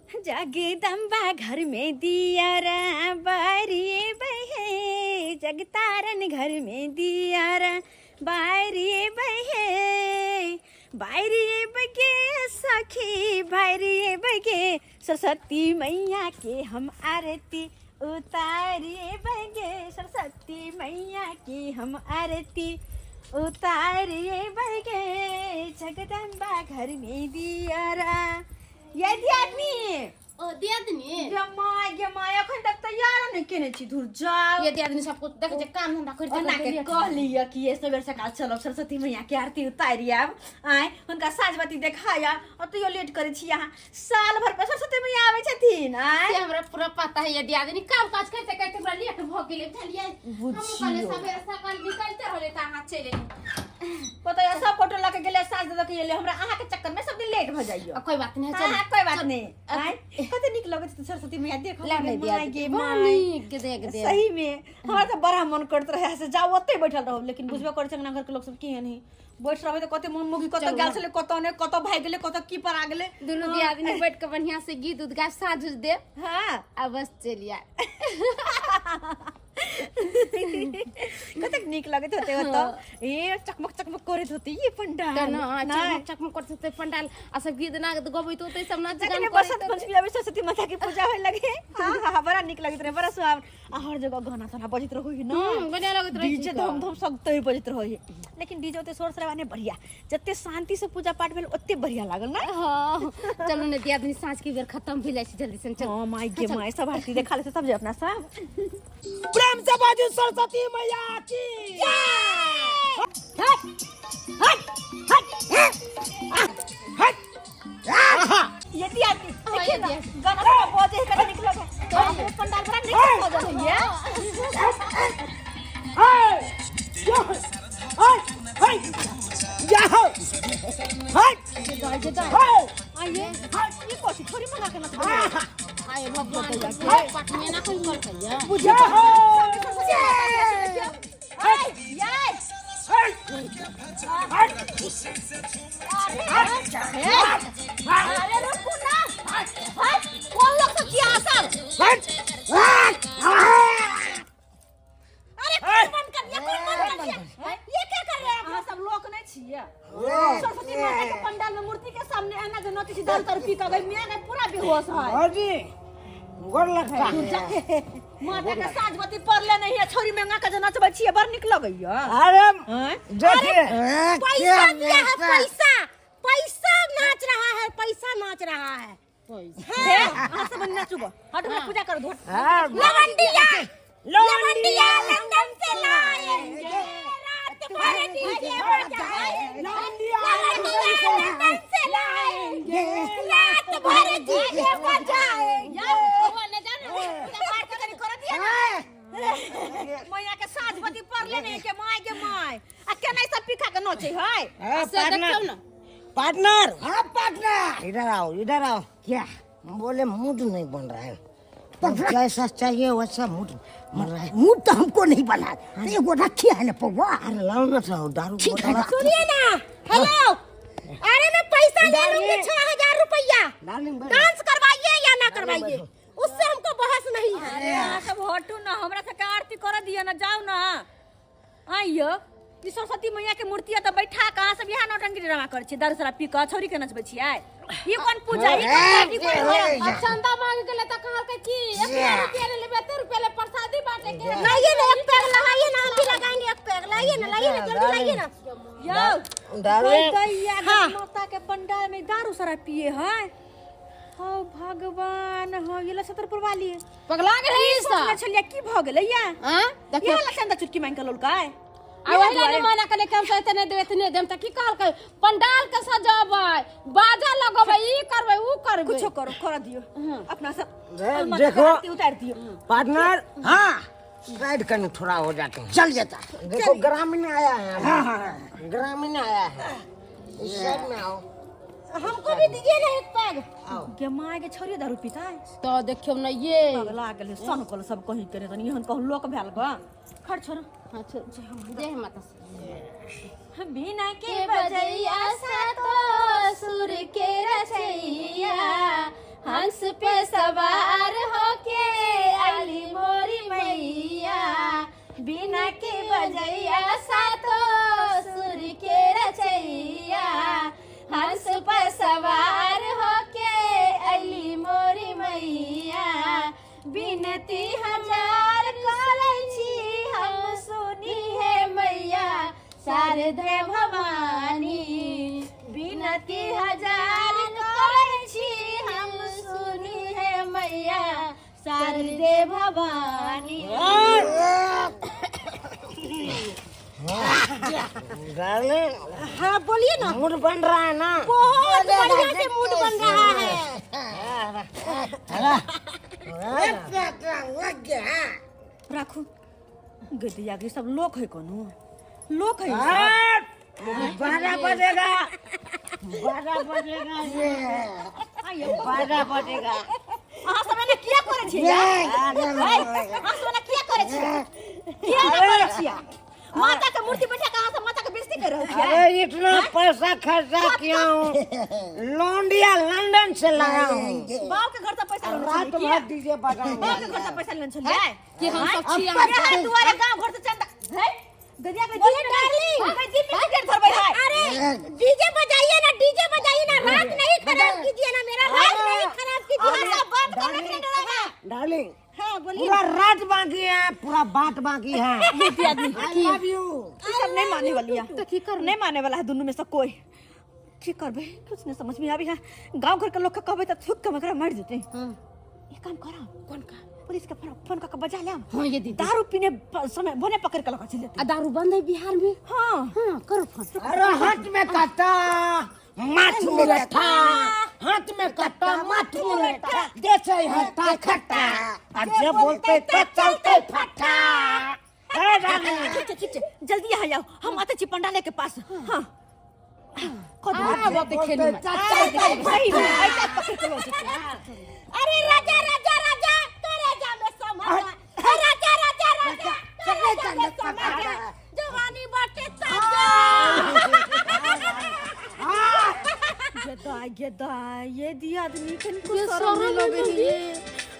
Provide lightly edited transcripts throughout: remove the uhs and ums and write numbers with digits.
जगदम्बा घर में दियारा बारी बहे, जगतारन घर में दियारा बारी बहे, बारी बगे सखी बारी बगे, सरस्वती मैया के हम आरती उतारिए बगे, सरस्वती मैया की हम आरती उतारिए बगे, जगदम्बा घर में दियारा। यदि आदमी ओ दियादनी जमाय अखन तक तैयार नहीं केने छी धुर जाओ। ये दियादनी सब कुछ देखे काम धंधा कर ओना के कहलिए कि ये सवेर सकाल चलो सरस्वती मैया के आरती उतारि आब, आय उनका साजबती देखाया और तो यो लेट करे छी यहां साल भर पे सरस्वती मैया आवे छथिन। आय से हमरा पूरा पता है ये दियादनी काम काज करते करते हमरा लेट भ गेले चलिए हम पहले सवेर सकाल निकलते होले त हाथ चले पता है सब फोटो लगा के गेले साज दे के ले हमरा अहाँ के चक्कर में सब दिन लेट भ जाइयो। कोई बात नहीं चल कोई बात नहीं। आय कते निक लगत सरस्वती मैया देख ले दिया माई के देख दे सही में हमरा तो बड़ा मन करत रहे से जाओ ओते बैठल रहो, लेकिन बुझबे करे छंगना घर के लोग सब की नहीं बैठ रहबे तो कते मन मुगी कत गाल से कत ने कत भाग गेले कत की पर आ गेले दोनों दियादनी बैठ के बढ़िया से गीत उद गा साज दे। हां अब बस चलिए कते निक लगत होते हो तो ए चकमक चकमक करत होते ये पंडाल ना चकमक चकमक करत होते पंडाल आ सब गीत ना गबैत होते सब नाच गान करत बसंत पंचमी आवे सरस्वती माता की पूजा होय लगे। हां बड़ा निक लगत रहे, बड़ा सुहाव आ हर जगह गाना साना बजत रहो ना बढ़िया लगत रहे डीजे धम धम सकते बजत रहो। लेकिन डीजे ओते शोर शराबा ने बढ़िया जत्ते शांति से पूजा पाठ भेल ओते बढ़िया लागल ना। हां चलो ने दियादनी सांझ की बेर खत्म भेलै छै जल्दी से चल। हां माई गे माई सब आरती देखा ले सब जे अपना सब प्रेम से बाजू सरस्वती मैया की हट हट हट हट ये दियादनी देखिए ना गाना सब बजे कते निक लगे तो पंडाल बड़ा निक बजे है। हाय हाय हाय जाओ हाय हाय आइए ये कोशी थोड़ी मना के ना आए भगवान के पटने ना कोई मर कहिया बुझा हाय याय हाय हाय अरे रुको ना हाय कौन लोग सब किया सब हाय अरे कौन बंद कर दिया ये क्या कर रहे हैं आप सब लोग नहीं छिए सरस्वती माता के पंडाल में मूर्ति के सामने आना जो नोटिस दल तर पी का गई मैं गई पूरा बेहोश है। हां जी गोर लगा माता के साजबती परले नहीं है छोरी महंगा का जो नचबै छिए बड़ निक लगैया। अरे देखिए पैसा दिया है पैसा पैसा नाच रहा है पैसा नाच रहा है पैसा हां सब नाचुगो हट में पूजा कर दो लवंडिया लवंडिया लंदन से लाएंगे रात भर डीजे बजाएंगे लवंडिया लंदन से लाएंगे रात भर डीजे बजाएंगे ओने जानो पूजा पाठ करी कर दिया ना मैया के साजबती परले नहीं के माय आ केनै सब पिखा के नोचे है से देखो ना पार्टनर। हाँ पार्टनर इधर आओ क्या बोले मूड नहीं बन रहा है तो जैसा चाहिए वैसा मूड बन रहा है। मूड तो हमको नहीं बना ये वो रखी है ना पौवा अरे लाओ ना साहब दारू सुनिए ना हेलो अरे मैं पैसा ले लूंगी 6000 रुपया डांस करवाइए या ना करवाइए उससे हमको बहस नहीं है। अरे सब हटू ना हमरा से आरती कर दिया ना जाओ ना आइयो ई सरस्वती मैया के मूर्ति त बैठा कहां सब यहां नौटंकी ड्रामा कर छी दरसरा पी का छोरी के नचबै छी आय ये कौन पूजा ये कौन चंदा मांग गेले त कहल के की 1 रुपया ले लेबे 2 रुपया ले प्रसादी बांटे के लाइए ना एक पैग लगाइए ना हम भी लगाएंगे एक पैग लाइए ना जल्दी लाइए ना यो दारू हां माता के पंडाल में दारू सारा पिए है। हो भगवान हो ये लछतर वाली पगला गेलै ई सब छलिया की भ गेलै या हां देखियो ये लछंदा चुटकी मांग के लोलकाय आ वही ने माना कने कम से इतने देबे इतने देम त की कहल के पंडाल के सजाबै बाजा लगबै ई करबै ऊ करबै कुछ करो कर दियो अपना सब देखो उतार दियो पार्टनर। हाँ साइड करने थोड़ा हो जाते हैं चल जाता है। देखो ग्रामीण आया है। हाँ ग्रामीण आया है इस साइड में आओ हमको भी दीजिए ना एक पैग के माय के छोरी दारू पीता है तो देखियो ना ये पगला गेल सन कल सब कहीं करे तनी हम कहू लोक भेल ग खड़ छोड़ हां जय माता बिना के बजैया सा तो सुर के रचैया हंस पे सवार होके अली मोरी मैया बिना के बजैया सातो सुर के रचैया हंस पे सवार होके अली मोरी मैया बिनती हजार करै छी हम सुनी है मैया शारदे भवानी बिनती हजार करै छी हम सुनी है मैया शारदे भवानी। डार्लिंग हाँ बोलिए ना। मूड बन रहा है ना? बहुत बढ़िया से मूड बन रहा है। राखू गदिया के सब लोग है कोनो लोग है 12 बजेगा 12 बजेगा ये 12 बजेगा। अहाँ सब ने किया करे छी? अहाँ सब ने किया करे छी? किया करे छी? माता के मूर्ति बैठा के अहाँ सब माता के बेइज्जती कर रहल छी। अरे इतना पैसा खर्चा किया हूँ, लौंडिया लंदन से लाया हूँ। बाप के घर से पैसा लेने रात चली भर डीजे बजाएंगे। बाप के घर से पैसा लेने चली कि हम सब छी अरे तुम्हारे गांव घर से चंदा है दरिया के बोले डार्लिंग मैं जिम में टिकट धर बैठा। अरे डीजे बजाइए ना रात नहीं खराब कीजिए ना मेरा रात नहीं खराब कीजिए। सब बात कर रखने डरागा डार्लिंग हां बोलिए। पूरा रात बाकी है, पूरा बात बाकी है। ये आदमी I love you। ये सब नहीं माने वाली है तो की कर नहीं माने वाला है दोनों में से कोई की करबे कुछ नहीं समझ में आवी है। गांव घर के लोग का कहबे त थूक के मकरा मार देते। ये काम करा कौन का पुलिस के फोन का बजा ले। हां ये दीदी दारू पीने समय बने पकड़ के लगा चले। दारू बंद है बिहार में। हां हां करो फोन। अरे हाथ में काटा माथ में लठा, हाथ में काटा माथ में लठा, जैसे हट्टा खट्टा और जब बोलते तो चलते फट्टा। ए डार्लिंग ठीक है जल्दी यहाँ आओ हम आते छी पंडाले के पास। हां वो देखे नहीं भाई ऐसा पकड़ के लो। अरे राजा राजा राजा करे जा में समाजा राजा राजा राजा करे जा में समाजा जवानी बाटे ताजा। गेदा ये दिया आदमी कन को शरम नहीं लगे है।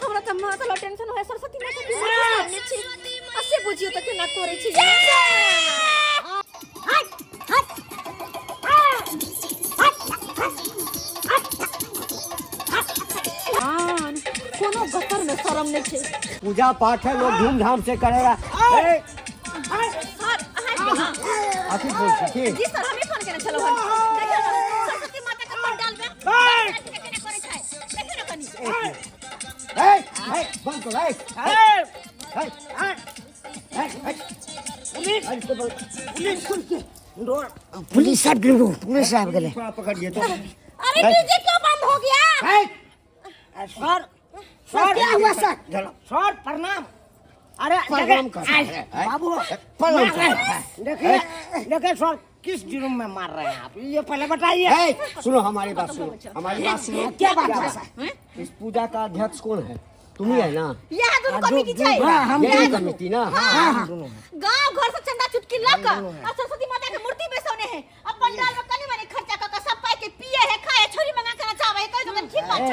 हमरा त माथा ला टेंशन है सरस्वती माता की सामने छी असे बुझियो त केना करे छी। हट हट कोनो गतर में शरम नहीं छे। पूजा पाठ है, लोग धूमधाम से करेगा। आखिर बोल जी सर हमें फोन करने चलो देखियो सरस्वती माता का पंडाल में केने करे छै देखियो ना कनी। बंद करो। पुलिस साहब गए पकड़िए तो। अरे डीजे क्यों बंद हो गया? सर क्या हुआ सर? सर प्रणाम। अरे बाबू देखिए सर किस जुर्म में मार रहे हैं आप, ये पहले बताइए। सुनो हमारी बात सुनो। क्या बात है सर? इस पूजा का अध्यक्ष कौन है? तुम ही है ना? यहाँ दोनों कमिटी चाहिए। हम यही कमेटी ना? गांव घर से चंदा चुटकी लाकर और सरस्वती माता की मूर्ति बेचौने हैं। अब पंडाल में कनी मनी खर्चा कर सब पाई के पिए है खाए छोरी मंगा कर नचावे है कोई तो ठीक बात है।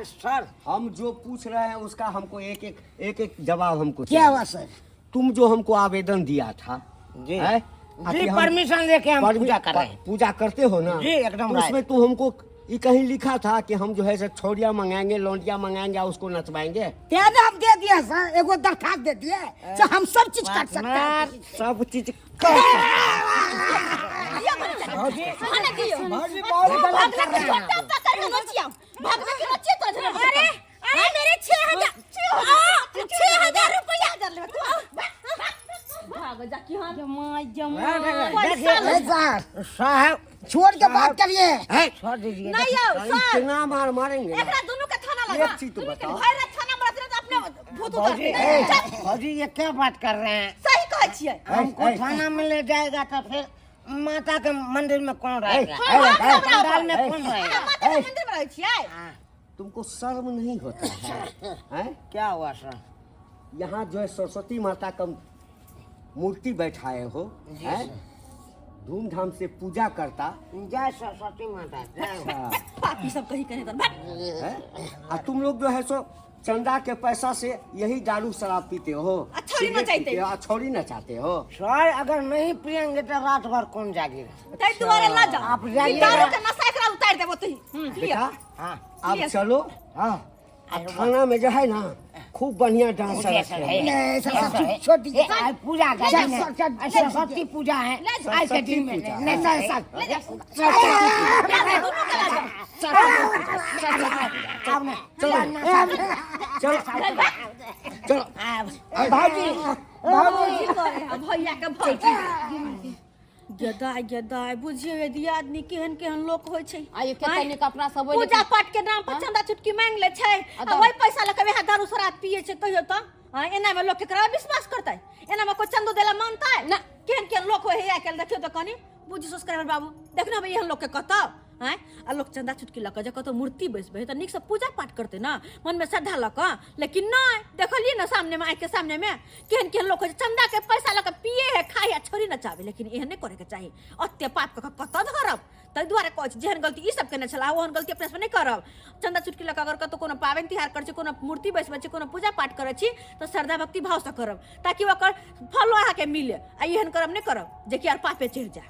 सर हम जो पूछ रहे हैं उसका हमको एक एक जवाब हमको क्या चाहिए। हुआ सर? तुम जो हमको आवेदन दिया था जी है? जी परमिशन लेके हम पूजा कर रहे हैं। पूजा करते हो ना? जी, एकदम तो उसमें तो हमको ये कहीं लिखा था कि हम जो है से छोड़िया मंगाएंगे लौंडिया मंगाएंगे और उसको नचवाएंगे। त्याग हम दे दिया सर, एगो दरखास्त दे दिए तो हम सब चीज कर सकते हैं। सब चीज अरे अरे मेरे 6,000 रुपया भाग जा कि हां जमाई साहब छोड़ के बात करिए। छोड़ दीजिए। नहीं आओ सर इतना मार मारेंगे ना। एकरा दोनों का थाना लगा। एक चीज तो बताओ। भाई ना थाना में रहते तो अपने भूत उतर। फौजी ये क्या बात कर रहे हैं? सही कहै छियै। हमको थाना में ले जाएगा तो फिर माता के मंदिर में कौन रहेगा? पंडाल में कौन रहेगा? माता के मंदिर में रहै छियै। तुमको शर्म नहीं होता है? हैं? क्या हुआ सर? यहाँ जो है सरस्वती माता का मूर्ति बैठाए हो, हैं? धूमधाम से पूजा करता जय सरस्वती माता जय। पापी सब कहीं कहीं कर है? और तुम लोग जो है सो चंदा के पैसा से यही दारू शराब पीते हो, अच्छा, सिगरेट नचाते पीते हो, छोड़ी नचाते हो। सर अगर नहीं पियेंगे तो रात भर कौन जागेगा? तै तुम्हारे ला जा आप जाइए। दारू का नशा एकरा उतार देबो तही बेटा हाँ आप चलो, हाँ और थाना में जो है ना खूब बढ़िया डांस है। छोटी पूजा सरस्वती पूजा है आज के दिन में नहीं चलो चलो भाजी भैया के भाई गदाय गदाय बुझिए यदि आदमी केहन केहन लोक होय छै आइए के तनिक अपना सब पूजा पाठ के नाम पर चंदा चुटकी मांग ले छै आ वही पैसा लेके वहाँ दारू शराब पिए छै कहियो त एना में लोग केकरा विश्वास करतै? एना में कोई चंदो देला मानतै ना? केहन केहन लोक होय है आइ काल्हि देखियो त कनी बुझि सब्सक्राइबर बाबू देखना भाई एहन लोग के कहता हैं आ लोग चंदा चुटकी लक जे कतो मूर्ति बैसबे त निक से पूजा पाठ करते ना मन में श्रद्धा लक, लेकिन नहीं देखलिए ना सामने में आइ के सामने में केहन केहन लोग चंदा के पैसा लक पिए है खाए है छोड़ी न चाहे, लेकिन एहन नहीं करे के चाहिए। अत्य पाप के कत धरब ताहि दुआरे कहै छी जेहन गलती ई सब केने छला ओहन गलती अपने से नहीं करब। चंदा चुटकी लक अगर कतो कोनो पावन तिहार कर छी, कोनो मूर्ति बैसबे छी, कोनो पूजा पाठ करे छी तो श्रद्धा भक्ति भाव से करब ताकि ओकर फल अहाँ के मिले। आ एहन करब नहीं करब जे कि आर पापे चढ़ जाए।